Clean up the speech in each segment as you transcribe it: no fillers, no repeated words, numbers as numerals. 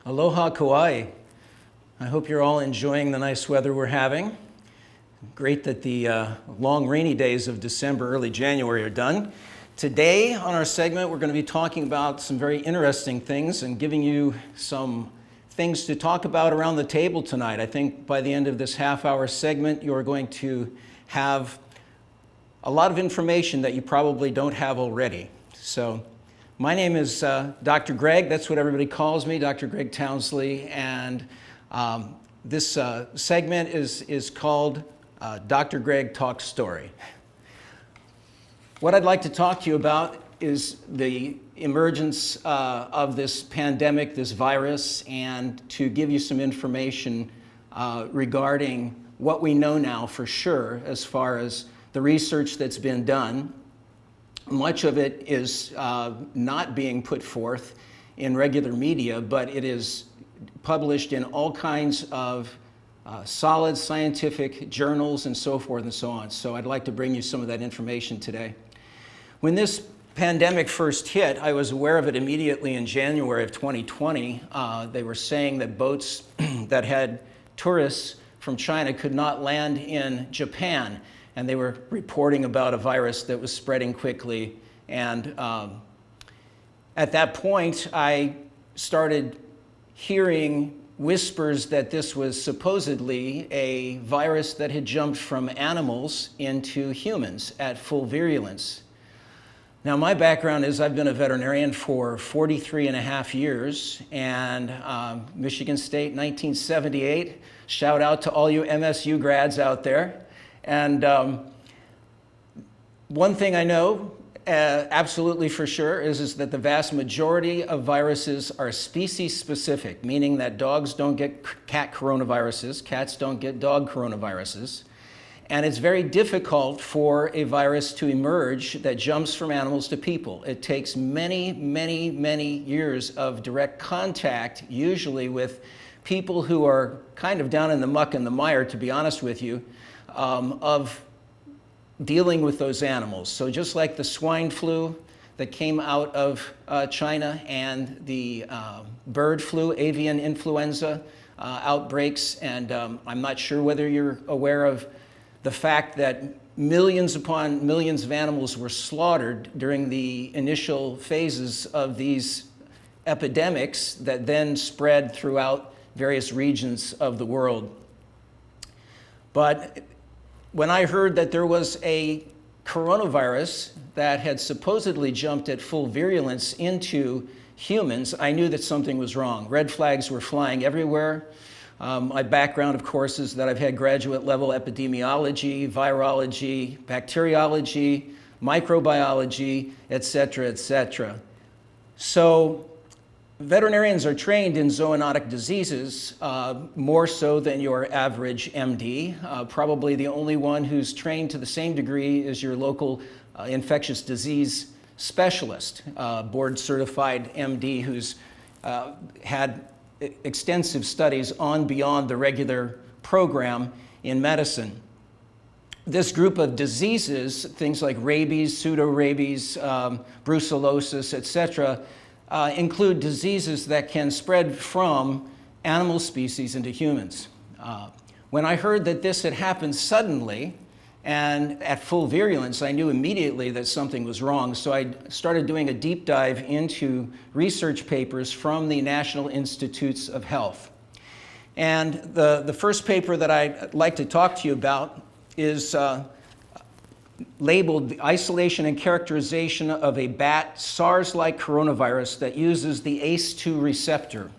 Aloha Kauai. I hope you're all enjoying the nice weather we're having. Great that the long rainy days of December, early January are done. Today on our segment, we're going to be talking about some very interesting things and giving you some things to talk about around the table tonight. I think by the end of this half-hour segment, you're going to have a lot of information that you probably don't have already. So my name is Dr. Gregg. That's what everybody calls me, Dr. Gregg Townsley. And this segment is called Dr. Gregg Talks Story. What I'd like to talk to you about is the emergence of this pandemic, this virus, and to give you some information regarding what we know now for sure as far as the research that's been done. Much of it is not being put forth in regular media, but it is published in all kinds of solid scientific journals and so forth and so on. So I'd like to bring you some of that information today. When this pandemic first hit, I was aware of it immediately in January of 2020. They were saying that boats that had tourists from China could not land in Japan. And they were reporting about a virus that was spreading quickly. And at that point, I started hearing whispers that this was supposedly a virus that had jumped from animals into humans at full virulence. Now, my background is I've been a veterinarian for 43 and a half years, and Michigan State, 1978. Shout out to all you MSU grads out there. And one thing I know absolutely for sure is that the vast majority of viruses are species specific, meaning that dogs don't get cat coronaviruses, cats don't get dog coronaviruses. And it's very difficult for a virus to emerge that jumps from animals to people. It takes many, many, many years of direct contact, usually with people who are kind of down in the muck and the mire, to be honest with you, of dealing with those animals. So just like the swine flu that came out of China and the bird flu, avian influenza outbreaks, and I'm not sure whether you're aware of the fact that millions upon millions of animals were slaughtered during the initial phases of these epidemics that then spread throughout various regions of the world. But when I heard that there was a coronavirus that had supposedly jumped at full virulence into humans, I knew that something was wrong. Red flags were flying everywhere. My background, of course, is that I've had graduate level epidemiology, virology, bacteriology, microbiology, et cetera, et cetera. So veterinarians are trained in zoonotic diseases more so than your average MD. Probably the only one who's trained to the same degree is your local infectious disease specialist, board certified MD who's had extensive studies on beyond the regular program in medicine. This group of diseases, things like rabies, pseudorabies, brucellosis, et cetera, include diseases that can spread from animal species into humans. When I heard that this had happened suddenly and at full virulence, I knew immediately that something was wrong. So I started doing a deep dive into research papers from the National Institutes of Health. And the first paper that I'd like to talk to you about is labeled the isolation and characterization of a bat SARS-like coronavirus that uses the ACE2 receptor.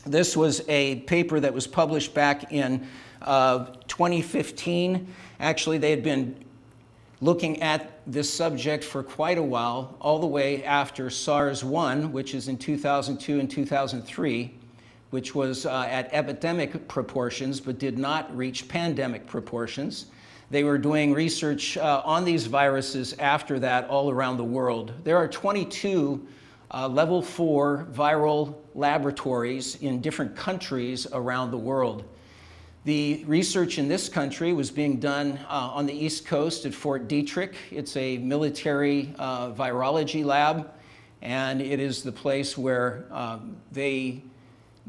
This was a paper that was published back in 2015. Actually, they had been looking at this subject for quite a while, all the way after SARS-1, which is in 2002 and 2003, which was at epidemic proportions but did not reach pandemic proportions. They were doing research on these viruses after that all around the world. There are 22 level 4 viral laboratories in different countries around the world. The research in this country was being done on the East Coast at Fort Detrick. It's a military virology lab, and it is the place where they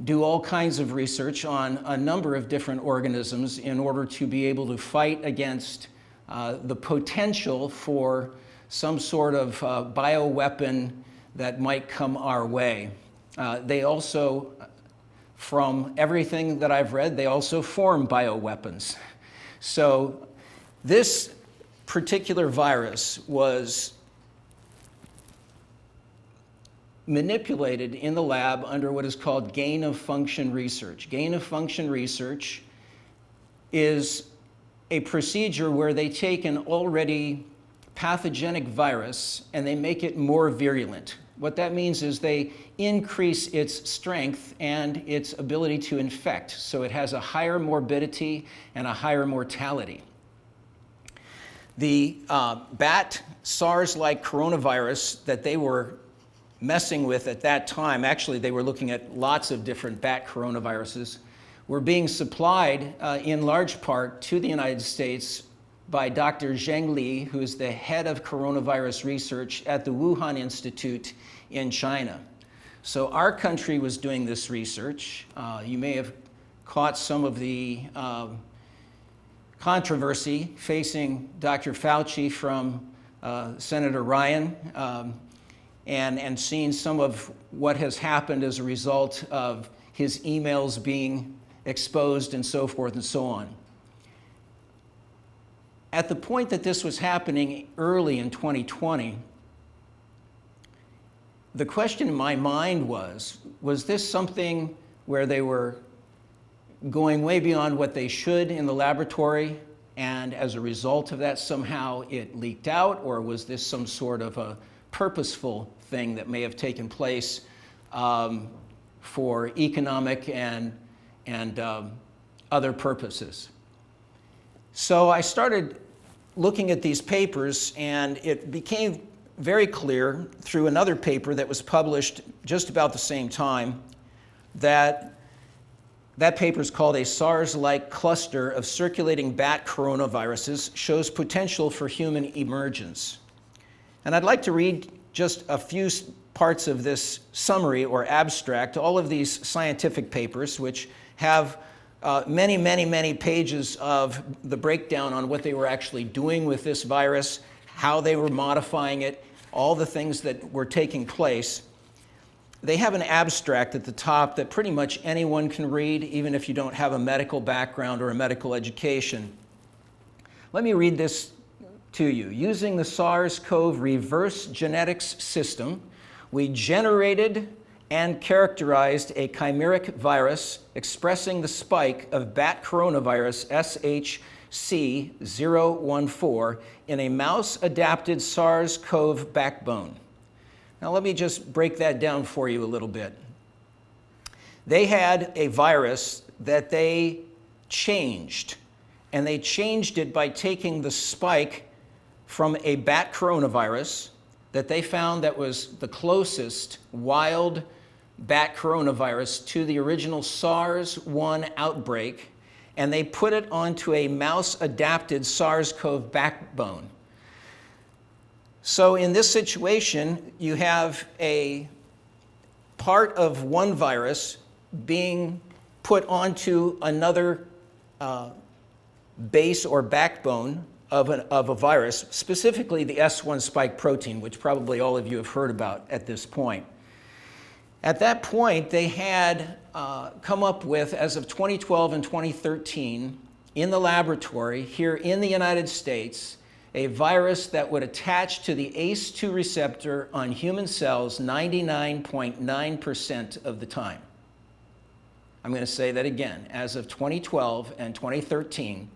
do all kinds of research on a number of different organisms in order to be able to fight against the potential for some sort of bioweapon that might come our way. They also, from everything that I've read, they also form bioweapons. So this particular virus was manipulated in the lab under what is called gain-of-function research. Gain-of-function research is a procedure where they take an already pathogenic virus and they make it more virulent. What that means is they increase its strength and its ability to infect, so it has a higher morbidity and a higher mortality. The bat SARS-like coronavirus that they were messing with at that time, actually they were looking at lots of different bat coronaviruses, were being supplied in large part to the United States by Dr. Zheng Li, who is the head of coronavirus research at the Wuhan Institute in China. So our country was doing this research. You may have caught some of the controversy facing Dr. Fauci from Senator Ryan, and seen some of what has happened as a result of his emails being exposed and so forth and so on. At the point that this was happening early in 2020, the question in my mind was this something where they were going way beyond what they should in the laboratory, and as a result of that somehow it leaked out, or was this some sort of a purposeful thing that may have taken place for economic and other purposes? So I started looking at these papers, and it became very clear through another paper that was published just about the same time that paper is called "A SARS-like Cluster of Circulating Bat Coronaviruses Shows Potential for Human Emergence." And I'd like to read just a few parts of this summary or abstract. All of these scientific papers, which have many pages of the breakdown on what they were actually doing with this virus, how they were modifying it, all the things that were taking place. They have an abstract at the top that pretty much anyone can read, even if you don't have a medical background or a medical education. Let me read this to you. Using the SARS-CoV reverse genetics system, we generated and characterized a chimeric virus expressing the spike of bat coronavirus SHC014 in a mouse-adapted SARS-CoV backbone. Now let me just break that down for you a little bit. They had a virus that they changed, and they changed it by taking the spike from a bat coronavirus that they found that was the closest wild bat coronavirus to the original SARS-1 outbreak, and they put it onto a mouse-adapted SARS-CoV backbone. So in this situation, you have a part of one virus being put onto another base or backbone of a virus, specifically the S1 spike protein, which probably all of you have heard about at this point. At that point, they had come up with, as of 2012 and 2013, in the laboratory here in the United States, a virus that would attach to the ACE2 receptor on human cells 99.9% of the time. I'm going to say that again. As of 2012 and 2013,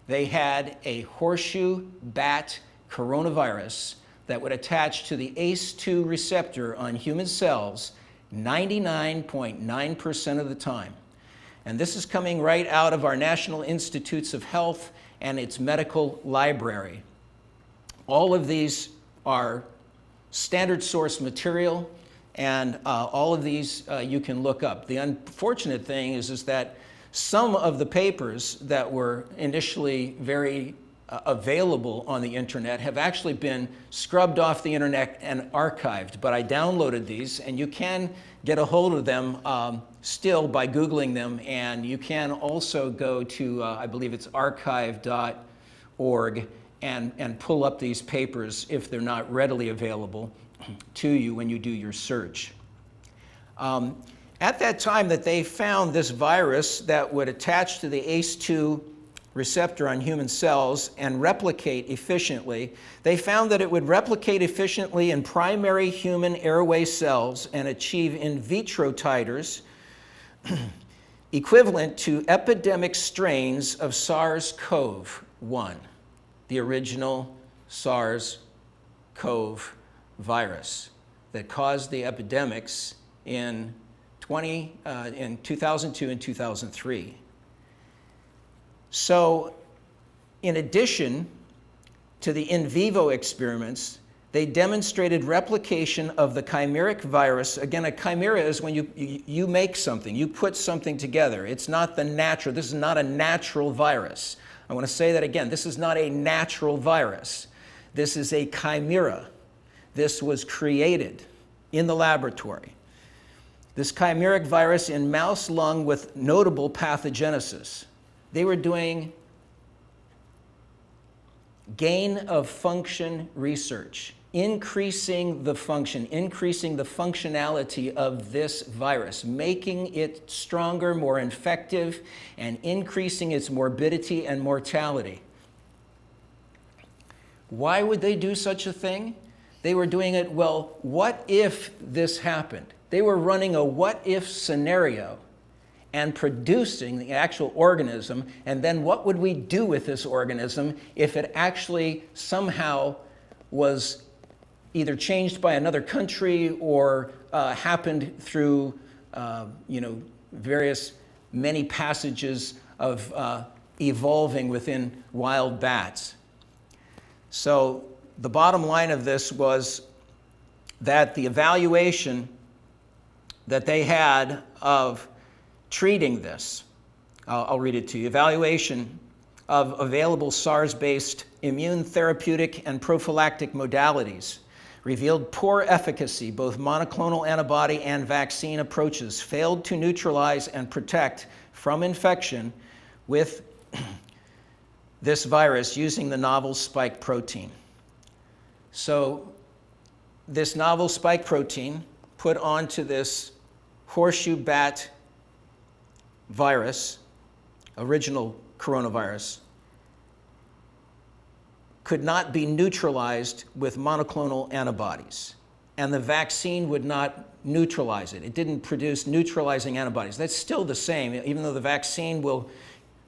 they had a horseshoe bat coronavirus that would attach to the ACE2 receptor on human cells 99.9% of the time. And this is coming right out of our National Institutes of Health and its medical library. All of these are standard source material, and all of these you can look up. The unfortunate thing is that some of the papers that were initially very available on the internet have actually been scrubbed off the internet and archived, but I downloaded these, and you can get a hold of them still by Googling them, and you can also go to, I believe it's archive.org, and pull up these papers if they're not readily available to you when you do your search. At that time that they found this virus that would attach to the ACE2 receptor on human cells and replicate efficiently, they found that it would replicate efficiently in primary human airway cells and achieve in vitro titers equivalent to epidemic strains of SARS-CoV-1, the original SARS-CoV virus that caused the epidemics in 2002 and 2003. So, in addition to the in vivo experiments, they demonstrated replication of the chimeric virus. Again, a chimera is when you make something, you put something together. It's not the natural, this is not a natural virus. I want to say that again, this is not a natural virus. This is a chimera. This was created in the laboratory. This chimeric virus in mouse lung with notable pathogenesis. They were doing gain of function research, increasing the function, increasing the functionality of this virus, making it stronger, more infective, and increasing its morbidity and mortality. Why would they do such a thing? They were doing it, well, what if this happened? They were running a what if scenario and producing the actual organism, and then what would we do with this organism if it actually somehow was either changed by another country or happened through many passages of evolving within wild bats. So the bottom line of this was that the evaluation that they had of treating this, I'll read it to you. Evaluation of available SARS-based immune therapeutic and prophylactic modalities revealed poor efficacy. Both monoclonal antibody and vaccine approaches failed to neutralize and protect from infection with this virus using the novel spike protein. So this novel spike protein put onto this horseshoe bat virus, original coronavirus, could not be neutralized with monoclonal antibodies. And the vaccine would not neutralize it. It didn't produce neutralizing antibodies. That's still the same, even though the vaccine will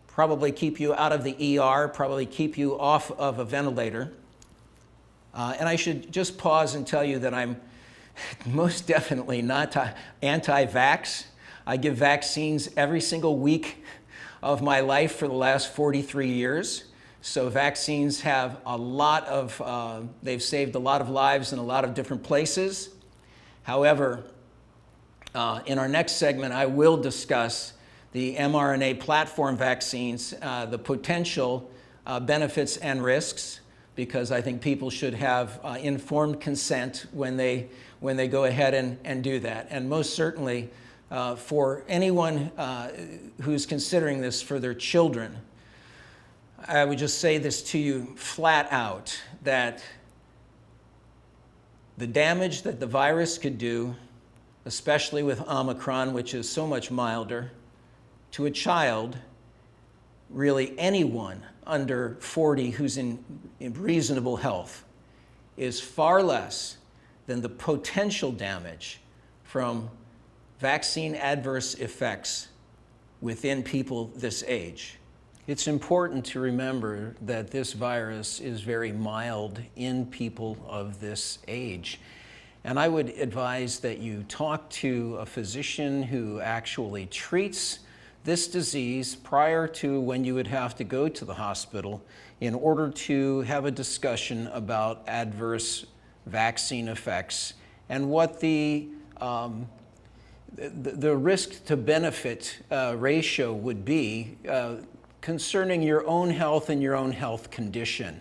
probably keep you out of the ER, probably keep you off of a ventilator. And I should just pause and tell you that I'm most definitely not anti-vax. I give vaccines every single week of my life for the last 43 years. So vaccines have a lot of, they've saved a lot of lives in a lot of different places. However, in our next segment, I will discuss the mRNA platform vaccines, the potential benefits and risks, because I think people should have informed consent when they go ahead and do that. And most certainly, for anyone who's considering this for their children, I would just say this to you flat out, that the damage that the virus could do, especially with Omicron, which is so much milder, to a child, really anyone under 40 who's in reasonable health, is far less than the potential damage from vaccine adverse effects within people this age. It's important to remember that this virus is very mild in people of this age. And I would advise that you talk to a physician who actually treats this disease prior to when you would have to go to the hospital in order to have a discussion about adverse vaccine effects and what the risk to benefit ratio would be concerning your own health and your own health condition.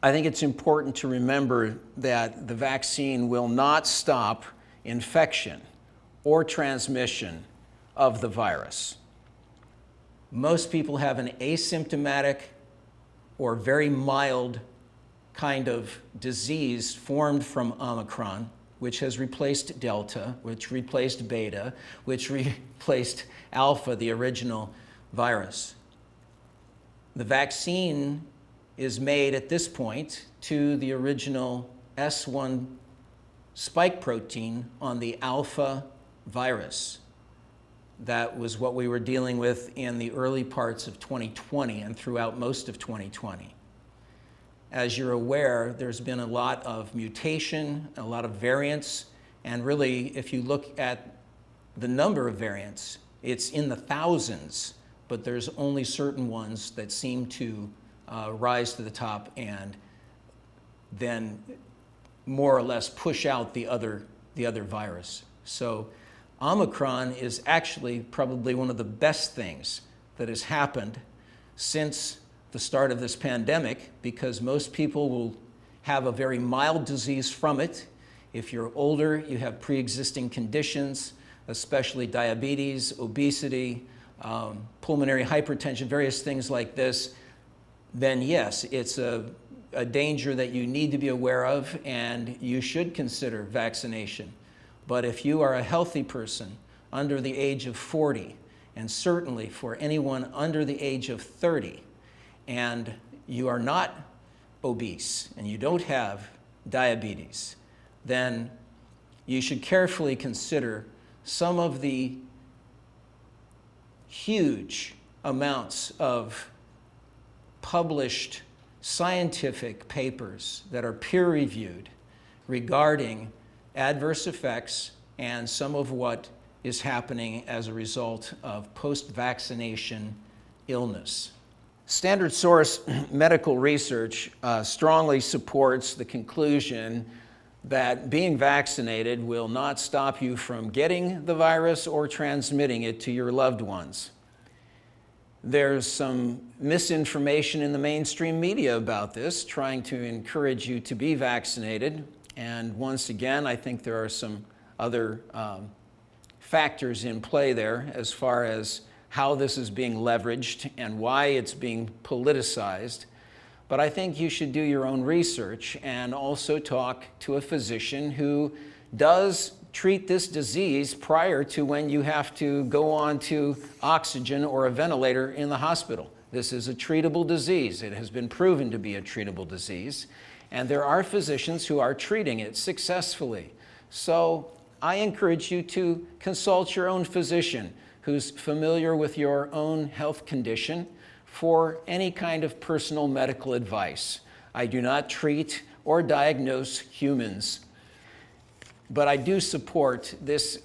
I think it's important to remember that the vaccine will not stop infection or transmission of the virus. Most people have an asymptomatic or very mild kind of disease formed from Omicron, which has replaced Delta, which replaced Beta, which replaced Alpha, the original virus. The vaccine is made at this point to the original S1 spike protein on the Alpha virus. That was what we were dealing with in the early parts of 2020 and throughout most of 2020. As you're aware, there's been a lot of mutation, a lot of variants, and really, if you look at the number of variants, it's in the thousands, but there's only certain ones that seem to rise to the top and then more or less push out the other virus. So Omicron is actually probably one of the best things that has happened since the start of this pandemic, because most people will have a very mild disease from it. If you're older, you have pre-existing conditions, especially diabetes, obesity, pulmonary hypertension, various things like this, then yes, it's a danger that you need to be aware of, and you should consider vaccination. But if you are a healthy person under the age of 40, and certainly for anyone under the age of 30, and you are not obese and you don't have diabetes, then you should carefully consider some of the huge amounts of published scientific papers that are peer-reviewed regarding adverse effects and some of what is happening as a result of post-vaccination illness. Standard source medical research strongly supports the conclusion that being vaccinated will not stop you from getting the virus or transmitting it to your loved ones. There's some misinformation in the mainstream media about this, trying to encourage you to be vaccinated. And once again, I think there are some other factors in play there as far as how this is being leveraged and why it's being politicized. But I think you should do your own research and also talk to a physician who does treat this disease prior to when you have to go on to oxygen or a ventilator in the hospital. This is a treatable disease. It has been proven to be a treatable disease, and there are physicians who are treating it successfully. So I encourage you to consult your own physician who's familiar with your own health condition for any kind of personal medical advice. I do not treat or diagnose humans, but I do support this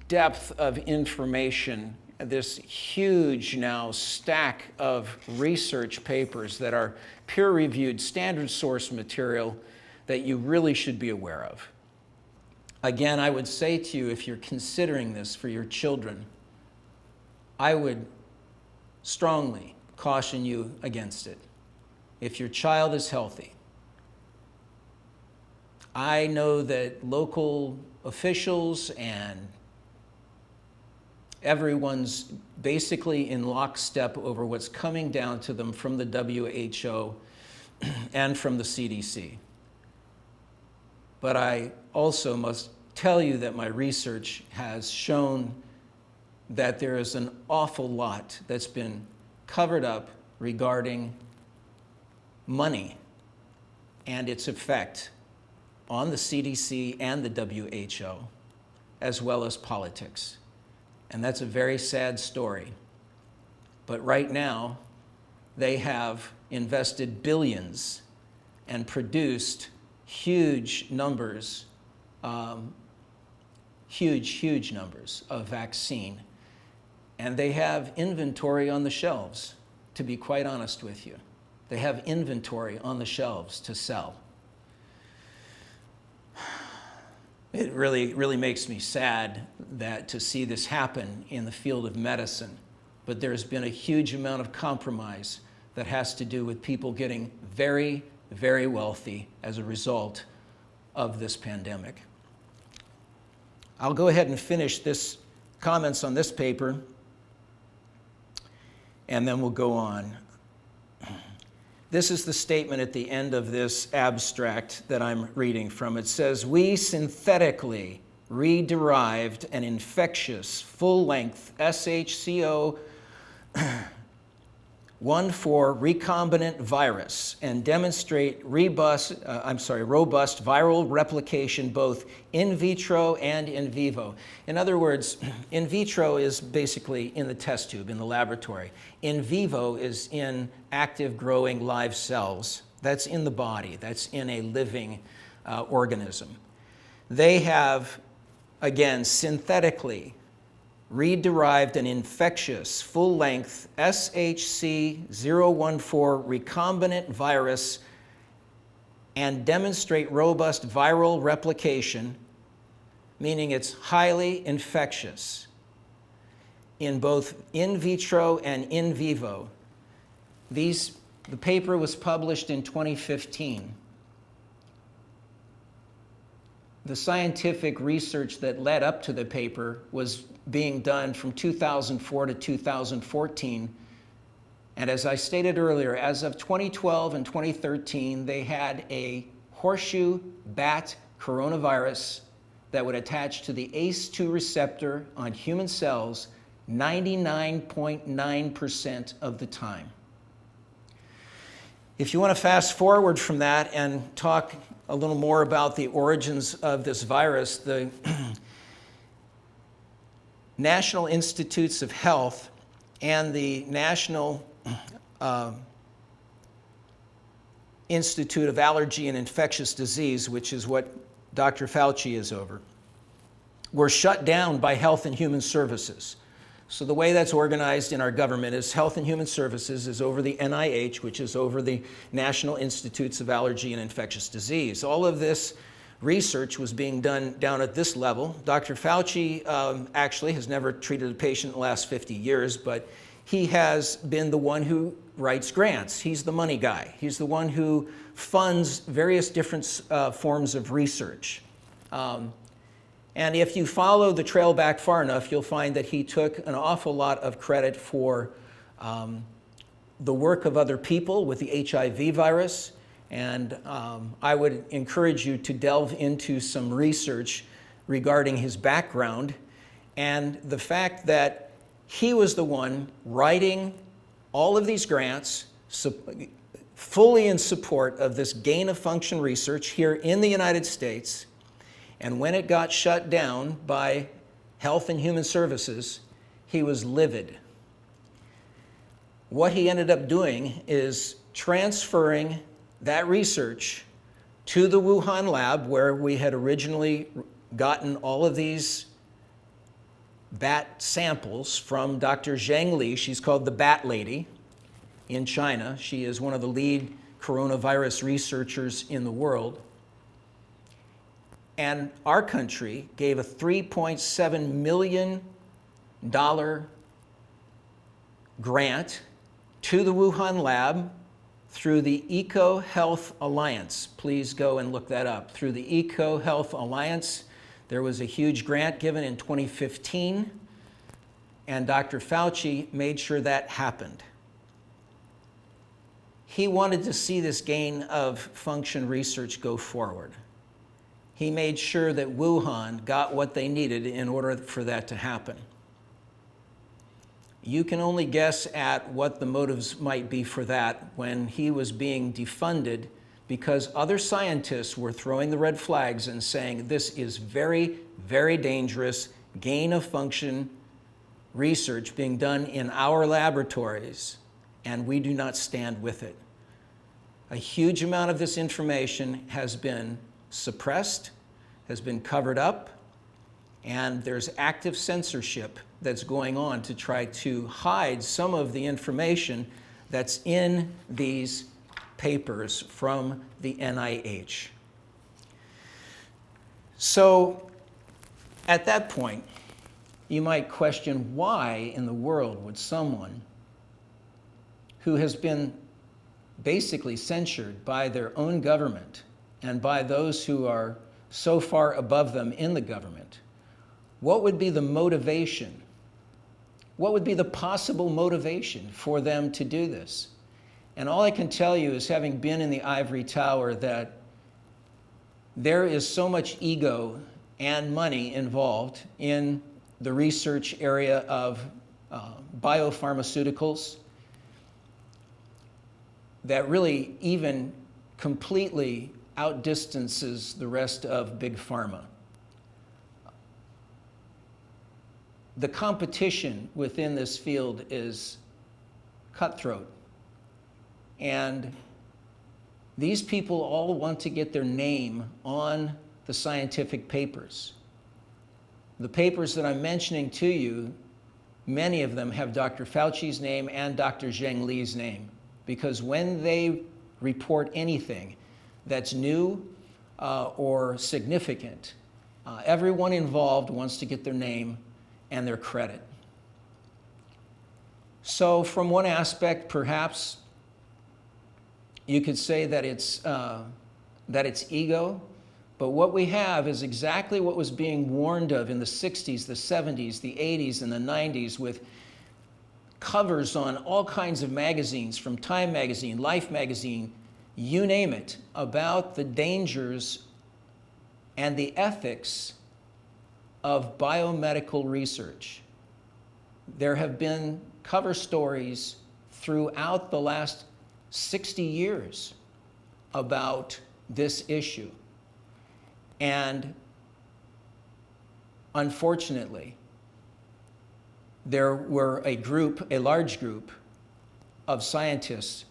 depth of information, this huge now stack of research papers that are peer-reviewed, standard source material that you really should be aware of. Again, I would say to you, if you're considering this for your children, I would strongly caution you against it. If your child is healthy, I know that local officials and everyone's basically in lockstep over what's coming down to them from the WHO and from the CDC. But I also must tell you that my research has shown that there is an awful lot that's been covered up regarding money and its effect on the CDC and the WHO, as well as politics. And that's a very sad story. But right now, they have invested billions and produced huge numbers, huge numbers of vaccine. And they have inventory on the shelves, to be quite honest with you. They have inventory on the shelves to sell. It really makes me sad that to see this happen in the field of medicine. But there's been a huge amount of compromise that has to do with people getting very, very wealthy as a result of this pandemic. I'll go ahead and finish this comments on this paper, and then we'll go on. This is the statement at the end of this abstract that I'm reading from. It says, "We synthetically re-derived an infectious, full-length SHCO 1,4 recombinant virus and demonstrate robust viral replication both in vitro and in vivo." In other words, in vitro is basically in the test tube, in the laboratory. In vivo is in active growing live cells. That's in the body. That's in a living organism. They have, again, synthetically re-derived an infectious, full-length SHC-014 recombinant virus and demonstrate robust viral replication, meaning it's highly infectious in both in vitro and in vivo. The paper was published in 2015. The scientific research that led up to the paper was being done from 2004 to 2014. And as I stated earlier, as of 2012 and 2013, they had a horseshoe bat coronavirus that would attach to the ACE2 receptor on human cells 99.9% of the time. If you want to fast forward from that and talk a little more about the origins of this virus, the National Institutes of Health and the National Institute of Allergy and Infectious Disease, which is what Dr. Fauci is over, were shut down by Health and Human Services. So the way that's organized in our government is Health and Human Services is over the NIH, which is over the National Institutes of Allergy and Infectious Disease. All of this research was being done down at this level. Dr. Fauci actually has never treated a patient in the last 50 years, but he has been the one who writes grants. He's the money guy. He's the one who funds various different forms of research. And if you follow the trail back far enough, you'll find that he took an awful lot of credit for the work of other people with the HIV virus. And I would encourage you to delve into some research regarding his background and the fact that he was the one writing all of these grants fully in support of this gain-of-function research here in the United States. And when it got shut down by Health and Human Services, he was livid. What he ended up doing is transferring that research to the Wuhan lab where we had originally gotten all of these bat samples from Dr. Zhang Li. She's called the Bat Lady in China. She is one of the lead coronavirus researchers in the world. And our country gave a $3.7 million grant to the Wuhan lab through the Eco Health Alliance. Please go and look that up. Through the Eco Health Alliance, there was a huge grant given in 2015, and Dr. Fauci made sure that happened. He wanted to see this gain of function research go forward. He made sure that Wuhan got what they needed in order for that to happen. You can only guess at what the motives might be for that when he was being defunded because other scientists were throwing the red flags and saying this is very, very dangerous gain-of-function research being done in our laboratories, and we do not stand with it. A huge amount of this information has been suppressed, has been covered up, and there's active censorship that's going on to try to hide some of the information that's in these papers from the NIH. So at that point, you might question, why in the world would someone who has been basically censured by their own government and by those who are so far above them in the government, what would be the motivation? What would be the possible motivation for them to do this? And all I can tell you is, having been in the ivory tower, that there is so much ego and money involved in the research area of biopharmaceuticals that really even completely outdistances the rest of big pharma. The competition within this field is cutthroat. And these people all want to get their name on the scientific papers. The papers that I'm mentioning to you, many of them have Dr. Fauci's name and Dr. Zheng Li's name, because when they report anything that's new or significant, everyone involved wants to get their name and their credit. So from one aspect, perhaps you could say that it's ego, but what we have is exactly what was being warned of in the 60s, the 70s, the 80s, and the 90s, with covers on all kinds of magazines, from Time magazine, Life magazine, you name it, about the dangers and the ethics of biomedical research. There have been cover stories throughout the last 60 years about this issue. And unfortunately, there were a large group of scientists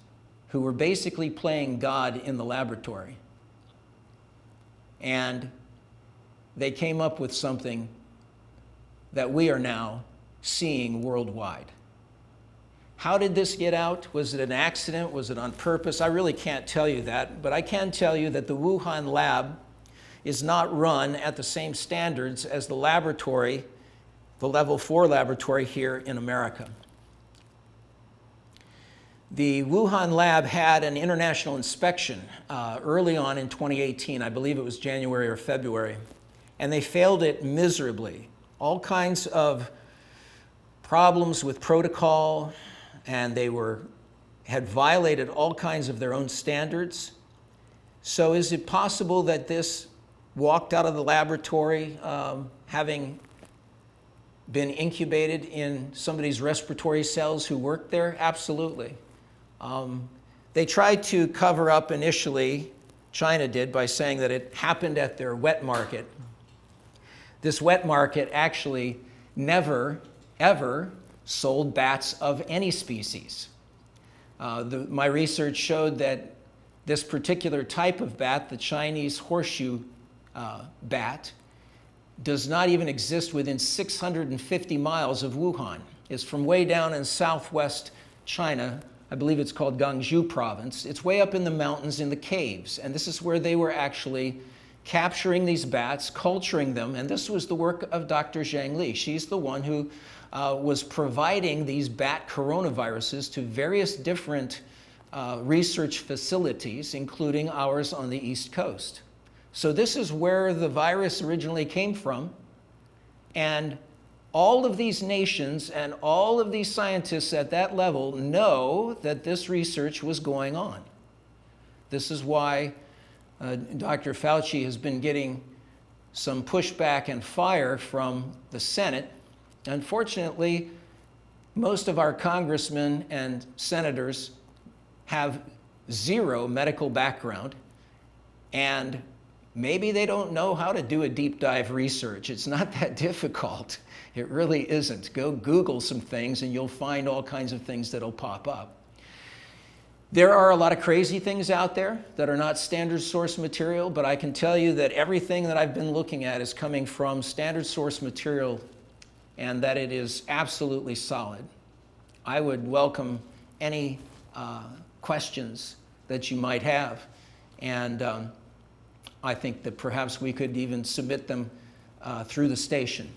who were basically playing God in the laboratory. And they came up with something that we are now seeing worldwide. How did this get out? Was it an accident? Was it on purpose? I really can't tell you that, but I can tell you that the Wuhan lab is not run at the same standards as the laboratory, the level 4 laboratory here in America. The Wuhan lab had an international inspection early on in 2018. I believe it was January or February, and they failed it miserably. All kinds of problems with protocol, and they had violated all kinds of their own standards. So is it possible that this walked out of the laboratory having been incubated in somebody's respiratory cells who worked there? Absolutely. They tried to cover up initially, China did, by saying that it happened at their wet market. This wet market actually never, ever sold bats of any species. My research showed that this particular type of bat, the Chinese horseshoe bat, does not even exist within 650 miles of Wuhan. It's from way down in southwest China. I believe it's called Guangzhou province. It's way up in the mountains in the caves. And this is where they were actually capturing these bats, culturing them. And this was the work of Dr. Zheng Li. She's the one who was providing these bat coronaviruses to various different research facilities, including ours on the East Coast. So this is where the virus originally came from. And all of these nations and all of these scientists at that level know that this research was going on. This is why Dr. Fauci has been getting some pushback and fire from the Senate. Unfortunately, most of our congressmen and senators have zero medical background, and maybe they don't know how to do a deep dive research. It's not that difficult. It really isn't. Go Google some things and you'll find all kinds of things that'll pop up. There are a lot of crazy things out there that are not standard source material, but I can tell you that everything that I've been looking at is coming from standard source material, and that it is absolutely solid. I would welcome any questions that you might have. And I think that perhaps we could even submit them through the station.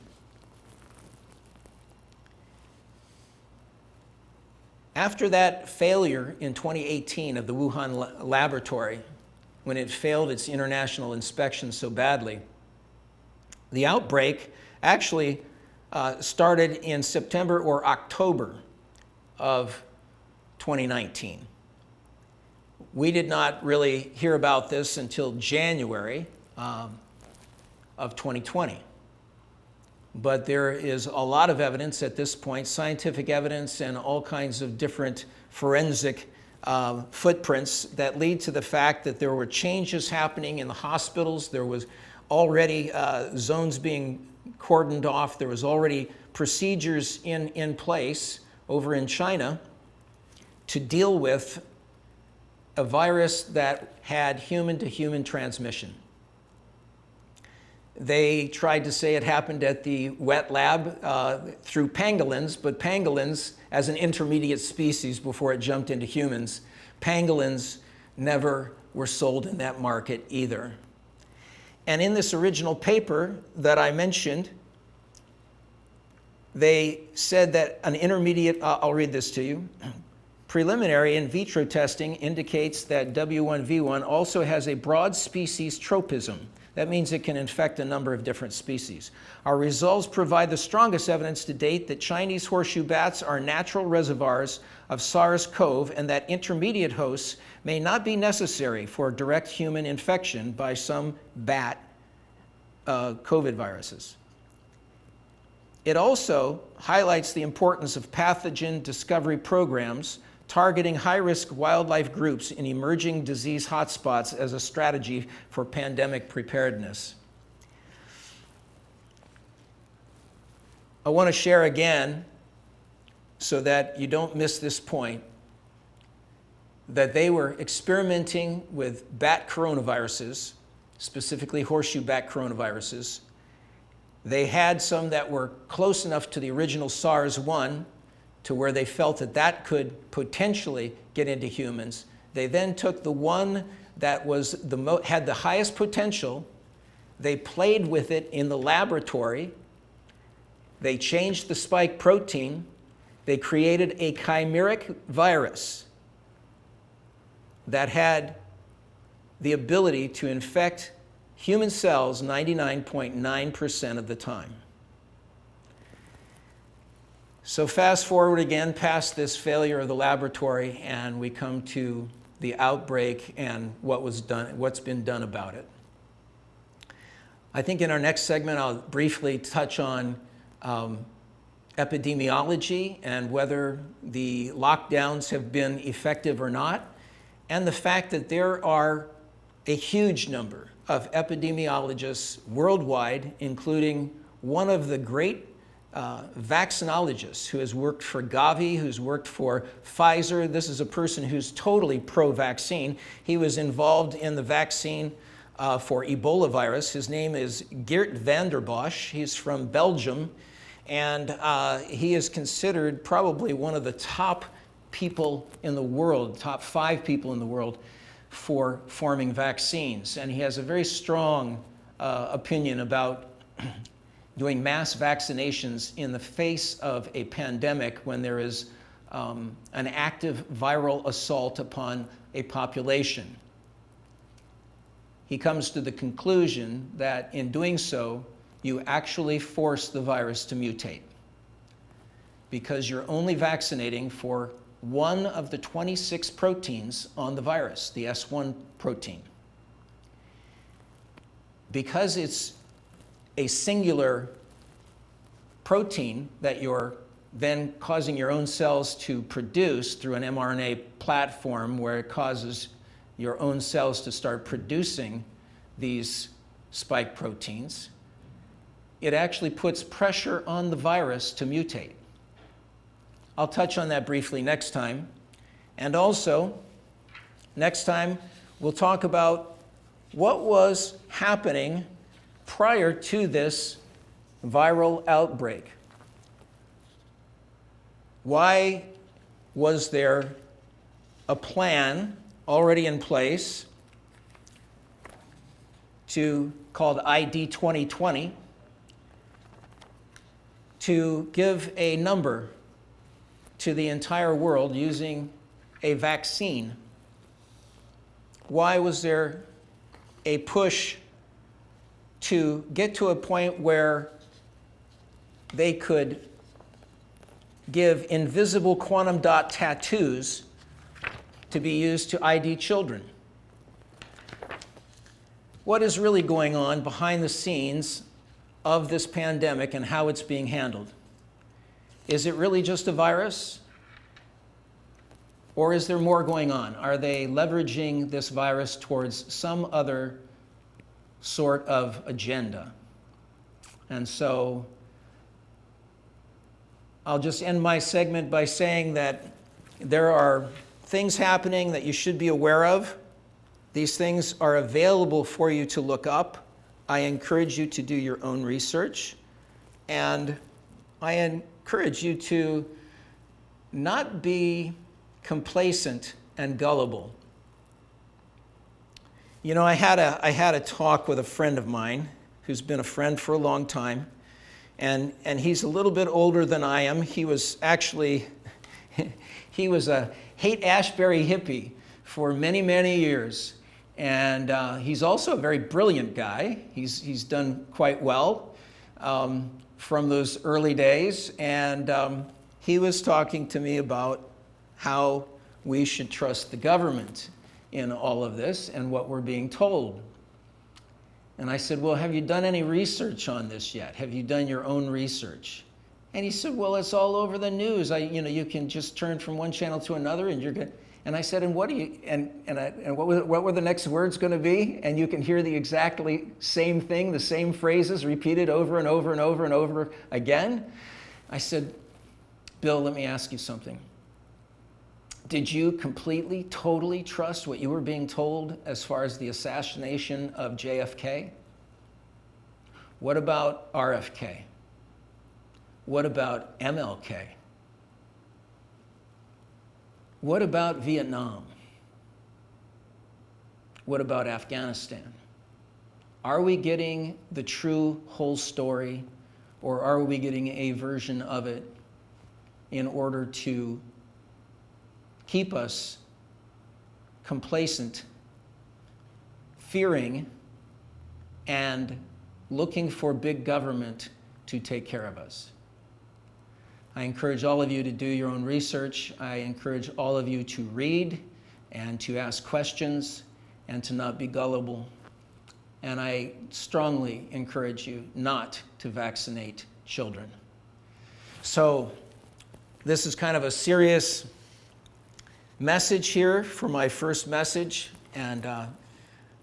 After that failure in 2018 of the Wuhan laboratory, when it failed its international inspection so badly, the outbreak actually started in September or October of 2019. We did not really hear about this until January of 2020. But there is a lot of evidence at this point, scientific evidence and all kinds of different forensic footprints that lead to the fact that there were changes happening in the hospitals. There was already zones being cordoned off. There was already procedures in place over in China to deal with a virus that had human-to-human transmission. They tried to say it happened at the wet lab through pangolins, but pangolins, as an intermediate species before it jumped into humans, pangolins never were sold in that market either. And in this original paper that I mentioned, they said that an intermediate, I'll read this to you. Preliminary in vitro testing indicates that W1V1 also has a broad species tropism. That means it can infect a number of different species. Our results provide the strongest evidence to date that Chinese horseshoe bats are natural reservoirs of SARS-CoV and that intermediate hosts may not be necessary for direct human infection by some bat COVID viruses. It also highlights the importance of pathogen discovery programs targeting high-risk wildlife groups in emerging disease hotspots as a strategy for pandemic preparedness. I want to share again, so that you don't miss this point, that they were experimenting with bat coronaviruses, specifically horseshoe bat coronaviruses. They had some that were close enough to the original SARS-1 to where they felt that that could potentially get into humans. They then took the one that was had the highest potential. They played with it in the laboratory. They changed the spike protein. They created a chimeric virus that had the ability to infect human cells 99.9% of the time. So fast forward again past this failure of the laboratory, and we come to the outbreak and what's been done about it. I think in our next segment, I'll briefly touch on epidemiology and whether the lockdowns have been effective or not, and the fact that there are a huge number of epidemiologists worldwide, including one of the great vaccinologists who has worked for Gavi, who's worked for Pfizer. This is a person who's totally pro-vaccine. He was involved in the vaccine for Ebola virus. His name is Geert van der Bosch. He's from Belgium, and he is considered probably one of the top people in the world, top 5 people in the world for forming vaccines. And he has a very strong opinion about doing mass vaccinations in the face of a pandemic when there is an active viral assault upon a population. He comes to the conclusion that in doing so, you actually force the virus to mutate because you're only vaccinating for one of the 26 proteins on the virus, the S1 protein. Because it's a singular protein that you're then causing your own cells to produce through an mRNA platform where it causes your own cells to start producing these spike proteins, it actually puts pressure on the virus to mutate. I'll touch on that briefly next time. And also, next time, we'll talk about what was happening prior to this viral outbreak. Why was there a plan already in place called ID 2020 to give a number to the entire world using a vaccine. Why was there a push to get to a point where they could give invisible quantum dot tattoos to be used to ID children? What is really going on behind the scenes of this pandemic and how it's being handled? Is it really just a virus? Or is there more going on? Are they leveraging this virus towards some other sort of agenda? And so I'll just end my segment by saying that there are things happening that you should be aware of. These things are available for you to look up. I encourage you to do your own research. And I encourage you to not be complacent and gullible. You know, I had a talk with a friend of mine who's been a friend for a long time, and he's a little bit older than I am. He was actually, he was a Haight-Ashbury hippie for many, many years. And he's also a very brilliant guy. He's done quite well from those early days. And he was talking to me about how we should trust the government in all of this and what we're being told. And I said, well, have you done any research on this yet? Have you done your own research? And he said, well, it's all over the news. You can just turn from one channel to another and you're good. And I said, and what do you, and what were the next words going to be? And you can hear the exactly same thing, the same phrases repeated over and over and over and over again. I said, Bill, let me ask you something. Did you completely, totally trust what you were being told as far as the assassination of JFK? What about RFK? What about MLK? What about Vietnam? What about Afghanistan? Are we getting the true whole story, or are we getting a version of it in order to keep us complacent, fearing, and looking for big government to take care of us? I encourage all of you to do your own research. I encourage all of you to read and to ask questions and to not be gullible. And I strongly encourage you not to vaccinate children. So this is kind of a serious message here for my first message, and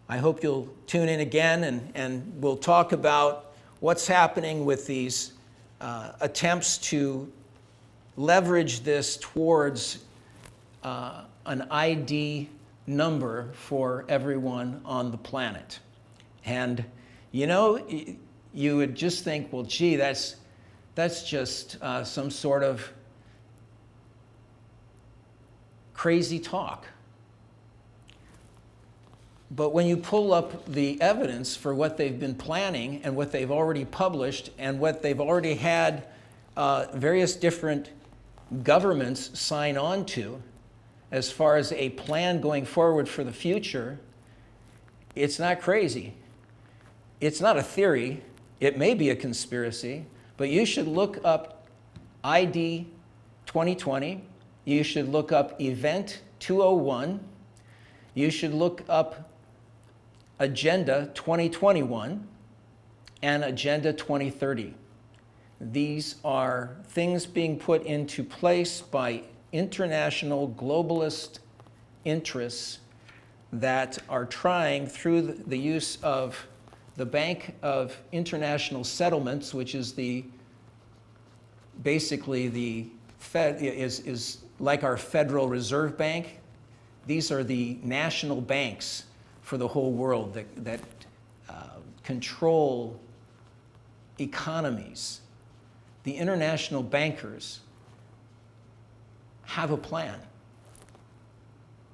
I hope you'll tune in again, and we'll talk about what's happening with these attempts to leverage this towards an ID number for everyone on the planet. And you know, you would just think, well, gee, that's just some sort of crazy talk. But when you pull up the evidence for what they've been planning and what they've already published and what they've already had various different governments sign on to as far as a plan going forward for the future, it's not crazy. It's not a theory. It may be a conspiracy, but you should look up ID 2020. You should look up Event 201. You should look up Agenda 2021 and Agenda 2030. These are things being put into place by international globalist interests that are trying, through the use of the Bank of International Settlements, which is basically the Fed, is like our Federal Reserve Bank. These are the national banks for the whole world that control economies. The international bankers have a plan,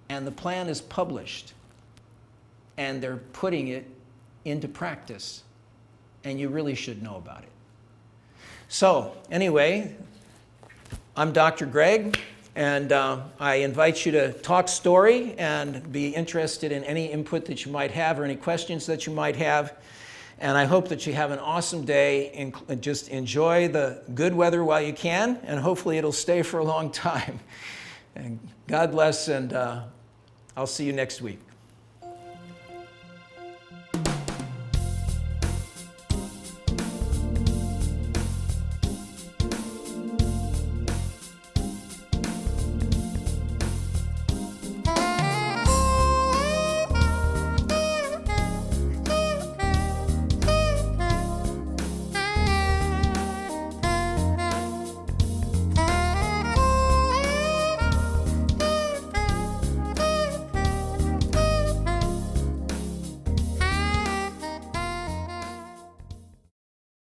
and the plan is published, and they're putting it into practice, and you really should know about it. So anyway, I'm Dr. Gregg, and I invite you to talk story and be interested in any input that you might have or any questions that you might have. And I hope that you have an awesome day and just enjoy the good weather while you can, and hopefully it'll stay for a long time. And God bless, and I'll see you next week.